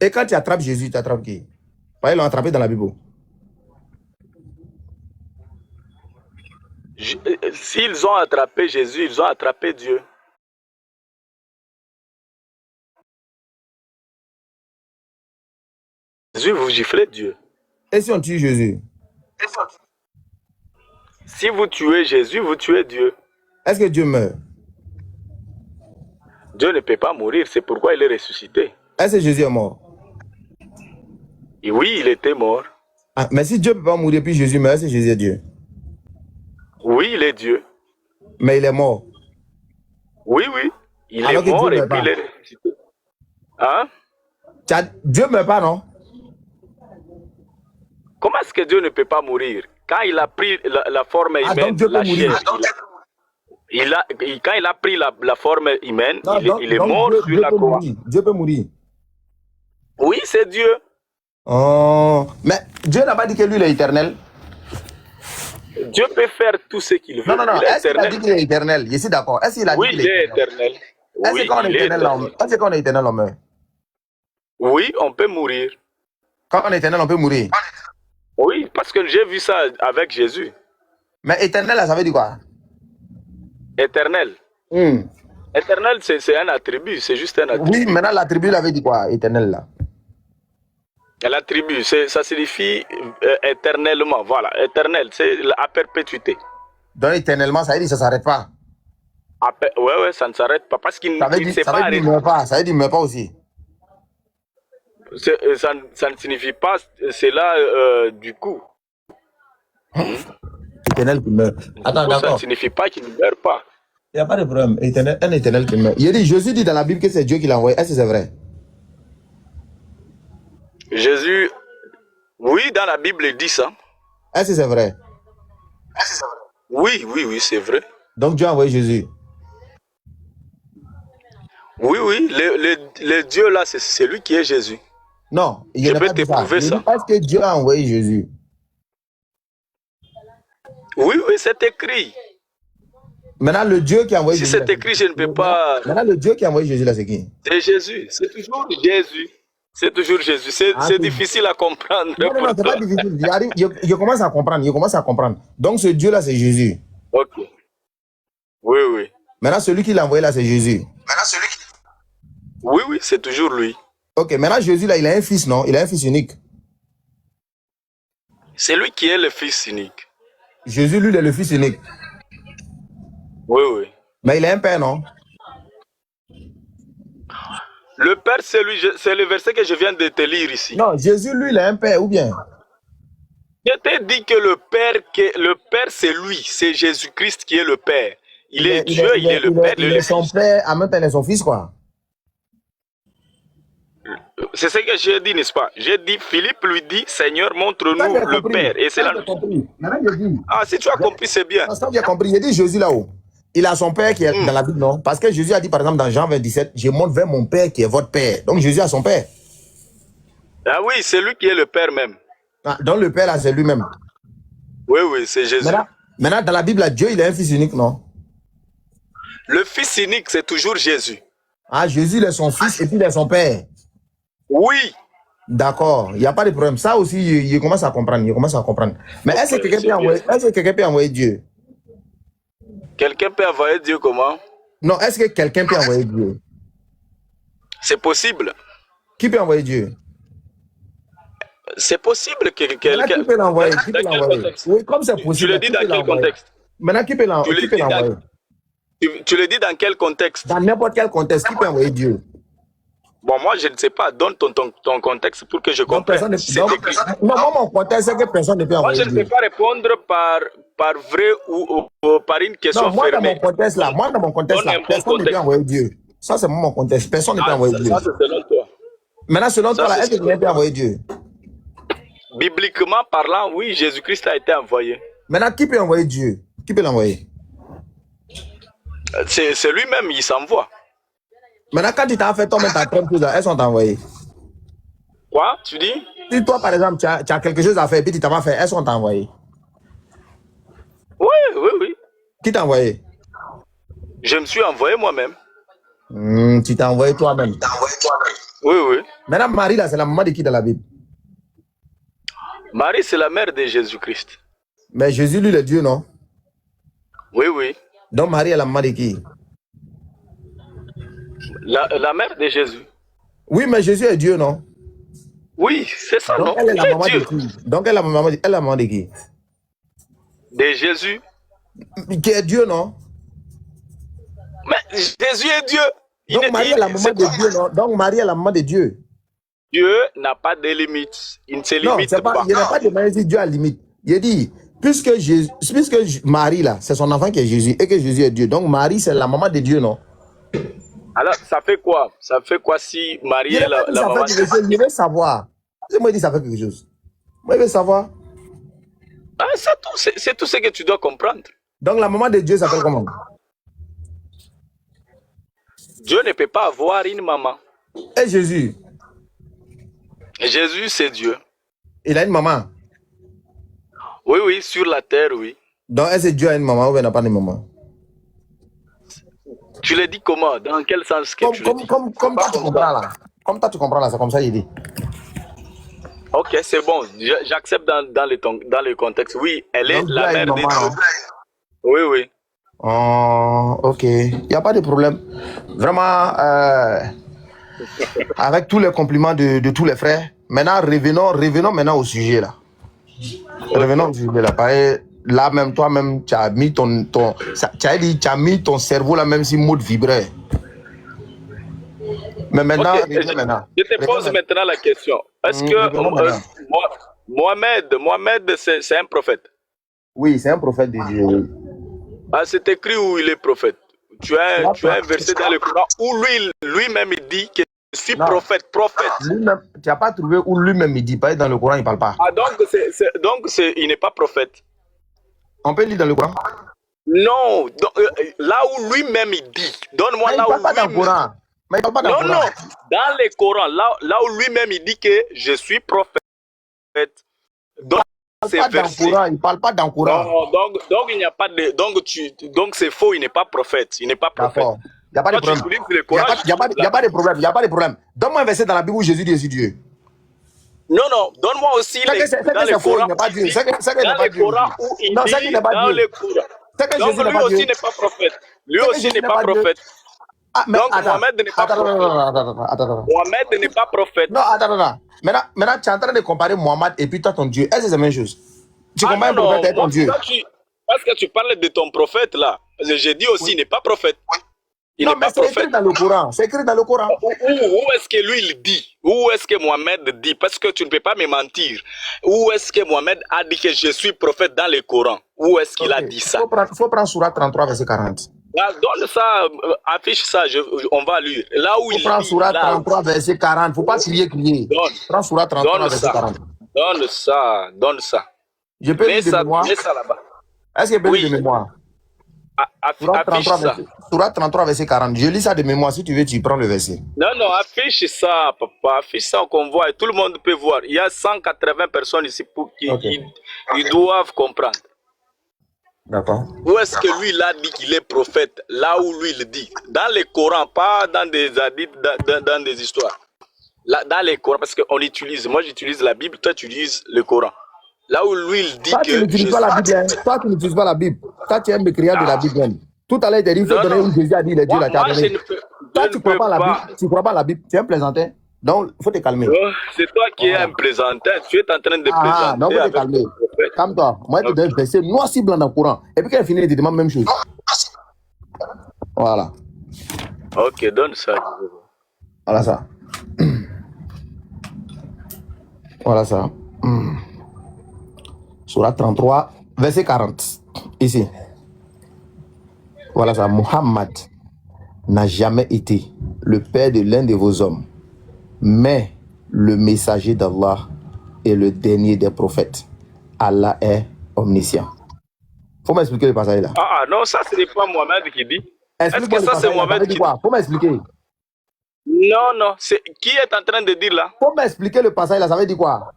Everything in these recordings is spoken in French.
Et quand tu attrapes Jésus, tu attrapes qui? Ils l'ont attrapé dans la Bible. S'ils ont attrapé Jésus, ils ont attrapé Dieu. Jésus, vous giflez Dieu. Et si on tue Jésus? Si vous tuez Jésus, vous tuez Dieu. Est-ce que Dieu meurt? Dieu ne peut pas mourir, c'est pourquoi il est ressuscité. Est-ce que Jésus est mort? Et oui, il était mort. Ah, mais si Dieu ne peut pas mourir puis Jésus meurt, est-ce que Jésus est Dieu? Oui, il est Dieu. Mais il est mort. Oui, oui. Il Alors est mort Dieu et meurt puis pas. il est ressuscité. Hein? Dieu ne meurt pas, non? Comment est-ce que Dieu ne peut pas mourir? Quand il a pris la forme humaine, donc Dieu peut la mourir. chair, quand il a pris la forme humaine, Non, il est donc mort Dieu, sur Dieu la peut croix. mourir. Dieu peut mourir. Oui, c'est Dieu. Oh. Mais Dieu n'a pas dit que lui, il est éternel. Dieu peut faire tout ce qu'il veut. Non, non, non. Il est Est-ce qu'il a éternel. dit qu'il est éternel? Je suis d'accord. Est-ce qu'il a dit Oui, qu'il il est est éternel? éternel. Est-ce Oui, que quand on est il est éternel, éternel. est-ce que quand on est éternel, on meurt? Oui, on peut mourir. Quand on est éternel, on peut mourir. Oui, parce que j'ai vu ça avec Jésus. Mais éternel, là, ça veut dire quoi? Éternel. Éternel, c'est un attribut, c'est juste un attribut. Oui, maintenant, l'attribut, là, veut dire quoi? Éternel, là. L'attribut, ça signifie éternellement. Voilà, éternel, c'est à perpétuité. Donc, éternellement, ça veut dire que ça ne s'arrête pas. Ouais, ça ne s'arrête pas parce qu'il ne s'est pas arrêté. Ça veut dire qu'il ne meurt pas aussi. Ça ne signifie pas cela du coup. Éternel qui meurt. Attends, Ça ne d'accord. signifie pas qu'il ne meurt pas. Il n'y a pas de problème. Un éternel qui meurt. Jésus dit dans la Bible que c'est Dieu qui l'a envoyé. Est-ce que c'est vrai? Jésus, oui, dans la Bible, il dit ça. Est-ce que c'est vrai? Oui, oui, oui, c'est vrai. Donc Dieu a envoyé Jésus. Oui, oui, le Dieu là, c'est lui qui est Jésus. Non, je peux te prouver ça. Est-ce que Dieu a envoyé Jésus? Oui, oui, c'est écrit. Maintenant, le Dieu qui a envoyé Jésus. Jésus. Si c'est écrit, je ne peux pas. Maintenant, le Dieu qui a envoyé Jésus là, c'est qui? C'est Jésus. C'est toujours Jésus. C'est toujours Jésus. C'est difficile à comprendre. Non, non, c'est pas difficile. Je commence à comprendre. Donc, ce Dieu là, c'est Jésus. Ok. Oui, oui. Maintenant, celui qui l'a envoyé là, c'est Jésus. Oui, oui, c'est toujours lui. Ok, maintenant, Jésus là, il a un fils, non? Il a un fils unique. C'est lui qui est le fils unique. Jésus, lui, il est le fils unique. Oui, oui. Mais il a un père, non? Le père, c'est lui. C'est le verset que je viens de te lire ici. Non, Jésus, lui, il a un père, ou bien? Je t'ai dit que le père, c'est lui. C'est Jésus-Christ qui est le père. Il est Dieu, il est le père. Il est son père, en même temps, il est son fils, quoi. C'est ce que j'ai dit, n'est-ce pas? J'ai dit, Philippe lui dit, Seigneur, montre-nous le Père. Et c'est là. Ah, si tu as compris, c'est bien. Ça, j'ai compris. J'ai dit Jésus là-haut. Il a son père qui est dans la Bible, non? Parce que Jésus a dit, par exemple, dans Jean 27, je monte vers mon père qui est votre père. Donc Jésus a son père. Ah oui, c'est lui qui est le père même. Ah, donc le père là, c'est lui-même. Oui, oui, c'est Jésus. Maintenant, dans la Bible, là, Dieu, il a un fils unique, non? Le fils unique, c'est toujours Jésus. Ah, Jésus, il est son fils et puis il est son père. Oui. D'accord, il n'y a pas de problème. Ça aussi, il commence à comprendre. Mais est-ce que quelqu'un peut envoyer Dieu? Quelqu'un peut envoyer Dieu comment? Non, est-ce que quelqu'un peut envoyer Dieu? C'est possible. Qui peut envoyer Dieu? C'est possible que quelqu'un... Qui peut l'envoyer? Oui, comme c'est possible. Tu le dis dans quel contexte? Maintenant, qui peut l'envoyer? Tu le dis dans quel contexte? Dans n'importe quel contexte, qui peut envoyer Dieu? Bon, moi, je ne sais pas. Donne ton contexte pour que je comprenne. Non, moi, mon contexte, c'est que personne ne peut envoyer Dieu. Moi, je ne peux pas répondre par vrai ou par une question fermée. Non, fermée. Moi, dans mon contexte, là, personne ne peut envoyer Dieu. Ça, c'est mon contexte. Personne ne peut envoyer Dieu. Ça, c'est selon toi. Maintenant, selon toi, est-ce que quelqu'un peut envoyer Dieu? Bibliquement parlant, oui, Jésus-Christ a été envoyé. Maintenant, qui peut envoyer Dieu? Qui peut l'envoyer? C'est lui-même, il s'envoie. Maintenant, quand tu t'as fait tomber ta trompe, elles sont envoyées. Quoi? Tu dis? Si toi, par exemple, tu as quelque chose à faire et puis tu t'as pas fait, elles sont envoyées. Oui, oui, oui. Qui t'a envoyé? Je me suis envoyé moi-même. Tu t'as envoyé toi-même. Oui, oui. Maintenant, Marie, là, c'est la maman de qui dans la Bible? Marie, c'est la mère de Jésus-Christ. Mais Jésus, lui, il est Dieu, non? Oui, oui. Donc, Marie est la maman de qui? La mère de Jésus. Oui, mais Jésus est Dieu, non? Oui, c'est ça, Donc, non? elle est la C'est maman Dieu. de qui? Donc, elle est la maman de qui? De Jésus. Qui est Dieu, non? Mais Jésus est Dieu. Donc, Marie est la maman de Dieu, non? Donc, Marie est la maman de Dieu. Dieu n'a pas de limites. Il ne se limite pas. Il n'y a pas de manière si Dieu a limite. Il dit, puisque Marie, là, c'est son enfant qui est Jésus et que Jésus est Dieu. Donc, Marie, c'est la maman de Dieu, non? Alors, ça fait quoi? Ça fait quoi si Marie est la maman de Dieu? Je veux savoir. Moi, il dit ça fait quelque chose. Moi, je veux savoir. Ah, c'est tout ce que tu dois comprendre. Donc, la maman de Dieu s'appelle comment? Dieu ne peut pas avoir une maman. Et Jésus? Jésus, c'est Dieu. Il a une maman? Oui, oui, sur la terre, oui. Donc, est-ce que Dieu a une maman ou il n'a pas de maman? Tu l'as dit comment? Dans quel sens que tu l'as dit? Comme toi, tu comprends là. Comme toi, tu comprends là, c'est comme ça il dit. Ok, c'est bon. J'accepte dans le contexte. Oui, elle est la mère de Dieu. Oui, oui. Oh, ok. Il n'y a pas de problème. Vraiment, avec tous les compliments de tous les frères, maintenant, revenons maintenant au sujet là. Revenons au sujet là. Pareil, là même, toi-même, tu as mis tu as mis ton cerveau là même si mode vibrait. Mais maintenant, okay, je te pose maintenant la question. Est-ce que Mohamed, c'est un prophète? Oui, c'est un prophète de Dieu. Ah, c'est écrit où il est prophète. Tu as un verset dans le Coran où lui-même il dit que je suis prophète. Tu n'as pas trouvé où lui-même il dit, pas dans le Coran, il ne parle pas. Ah, donc il n'est pas prophète. On peut lire dans le Coran? Non, là où lui-même il dit. Donne-moi là où lui-même. Dans le Coran. Mais il parle pas dans le Coran. Non, dans le Coran, là où lui-même il dit que je suis prophète. Donc, il ne parle pas dans le Coran. Non, donc il n'y a pas de. Donc c'est faux, il n'est pas prophète. Il n'est pas prophète. Il n'y a pas de problème. Il n'y a pas de problème. Il n'y a pas de problème. Donne-moi un verset dans la Bible où Jésus dit Jésus Dieu. Non, donne-moi aussi dans le Coran. Il n'est pas Dieu. C'est le Coran où il dit dans le Coran. Donc lui aussi n'est pas prophète. Lui aussi n'est pas prophète. Donc Mohamed n'est pas prophète. Mohamed n'est pas prophète. Non, attends. Maintenant, tu es en train de comparer Mohamed et puis toi ton Dieu. Est-ce que c'est la même chose? Tu compares un prophète avec ton Dieu. Parce que tu parles de ton prophète là. J'ai dit aussi, il n'est pas prophète. Il n'est pas prophète. C'est écrit dans le Coran. C'est écrit dans le Coran. Où est-ce que lui il dit? Où est-ce que Mohamed dit? Parce que tu ne peux pas me mentir. Où est-ce que Mohamed a dit que je suis prophète dans le Coran? Où est-ce qu'il a dit ça? Il faut prendre Surah 33, verset 40. Donne ça, affiche ça, on va lire. Là où il prend Surah 33, verset 40. Il ne faut pas crier. Prends Surah 33, verset 40. Donne ça. Je peux lire de mémoire. Mets ça là-bas. Est-ce que je peux lire de mémoire? Surah 33, verset 40. Je lis ça de mémoire. Si tu veux, tu prends le verset. Non, affiche ça, papa. Affiche ça qu'on voit. Tout le monde peut voir. Il y a 180 personnes ici pour qui ils doivent comprendre. D'accord. Où est-ce que lui, il a dit qu'il est prophète? Là où lui, il dit. Dans le Coran, pas dans des hadiths, dans des histoires. Là, dans le Coran, parce qu'on utilise. Moi, j'utilise la Bible, toi, tu utilises le Coran. Là où lui, il dit toi, que... Tu n'utilises pas la Bible, hein. Toi, tu n'utilises pas la Bible. Toi, tu aimes me crier de la Bible. Même. Tout à l'heure, il faut donner où Jésus a dit, il est Dieu, la terre. Toi, tu ne crois pas à la Bible. Tu ne crois pas à la Bible. Tu es un plaisantin. Donc, il faut te calmer. C'est toi qui es un plaisantin. Tu es en train de plaisanter. Non, il faut te calmer. Calme-toi. Moi, je te donne un verset noir si blanc dans le Coran. Et puis, quand il finit, il te demande la même chose. Voilà. Ok, donne ça. Voilà ça. Voilà ça. Surah 33, verset 40. Ici. Voilà ça. Muhammad n'a jamais été le père de l'un de vos hommes, mais le messager d'Allah est le dernier des prophètes. Allah est omniscient. Faut m'expliquer le passage là. Non, ça ce n'est pas Mohamed qui dit. Est-ce que ça c'est Mohamed qui dit? Faut m'expliquer. Non, c'est qui est en train de dire là? Faut m'expliquer le passage là, ça veut dire quoi?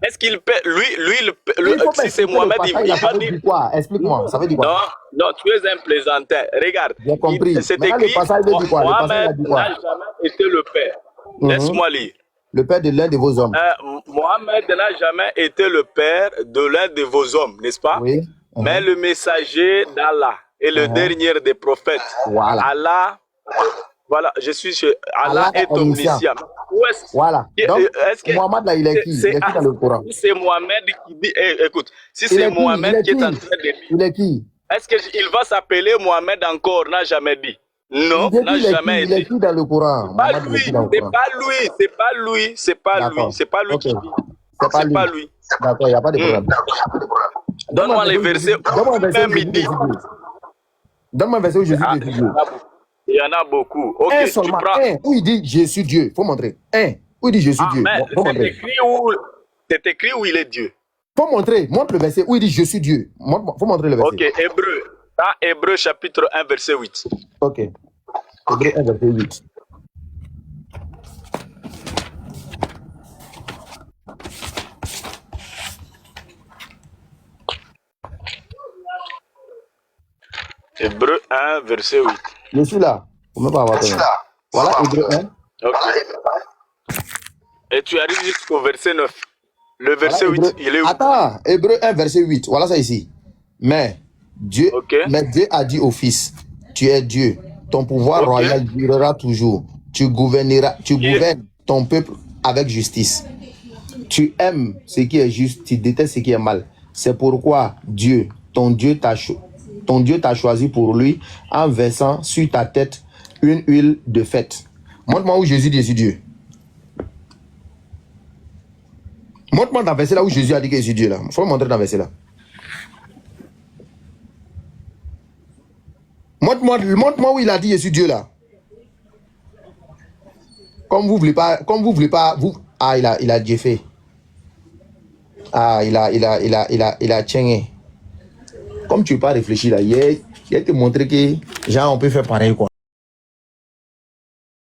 Est-ce qu'il paie, si c'est expliquer Mohamed, le passage, il ça va veut dire. dire quoi? Explique-moi, ça veut dire quoi? Non, tu es un plaisantin. Regarde, J'ai compris. c'est Maintenant, écrit, le passage veut dire quoi? Le passage Mohamed a dit quoi? n'a jamais été le père. Laisse-moi lire. Le père de l'un de vos hommes. Mohamed n'a jamais été le père de l'un de vos hommes, n'est-ce pas? Oui. Mais le messager d'Allah et le dernier des prophètes. Voilà. Allah, voilà, je suis chez Allah est omniscient. omniscient. Voilà. Donc, est-ce que Mohamed là, il est qui? Il est qui dans le Coran? Si c'est Mohamed qui dit, écoute, si Il c'est est qui? Mohamed qui est en train de dire, Il est qui? est-ce qu'il va s'appeler Mohamed encore? N'a jamais dit. Non, n'a jamais Il est été. qui dans le Coran? Pas Mohamed, il est lui, qui dans le c'est Coran? pas lui, c'est pas lui, c'est pas lui, D'accord. c'est pas lui Ok. qui dit. C'est pas lui. D'accord, il n'y a pas de problème. Donne-moi les versets Donne-moi un où verset où même il Jésus dit. dit Dieu. Donne-moi un verset où Jésus dit Dieu. Il y en a beaucoup. Ok, Un tu seulement, prends. un, où il dit je suis Dieu. Faut montrer. Un, où il dit je suis Dieu. Mais Faut c'est montrer. écrit où il est Dieu. Faut montrer. Montre le verset où il dit je suis Dieu. Faut montrer le verset. Ok, Hébreu. Dans Hébreu chapitre 1, verset 8. Ok. Hébreu 1, verset 8. Hébreu 1, verset 8. Je suis là. Faut même pas avoir peur. Voilà, Hébreu 1. Ok. Et tu arrives jusqu'au verset 9. Le verset Voilà, 8, il est où? Attends, Hébreu 1, verset 8. Voilà ça ici. Mais Dieu a dit au Fils, tu es Dieu. Ton pouvoir royal durera toujours. Tu gouvernes ton peuple avec justice. Tu aimes ce qui est juste, tu détestes ce qui est mal. C'est pourquoi ton Dieu t'a choisi pour lui en versant sur ta tête une huile de fête. Montre-moi où Jésus dit je suis Dieu. Montre-moi dans le verset là où Jésus a dit que je suis Dieu là. Il faut me montrer dans le verset là. Montre-moi où il a dit je suis Dieu là. Comme vous voulez pas, ah il a Dieu fait. Ah il a tchengé. Comme tu veux pas réfléchir là, il a te montré que genre on peut faire pareil quoi.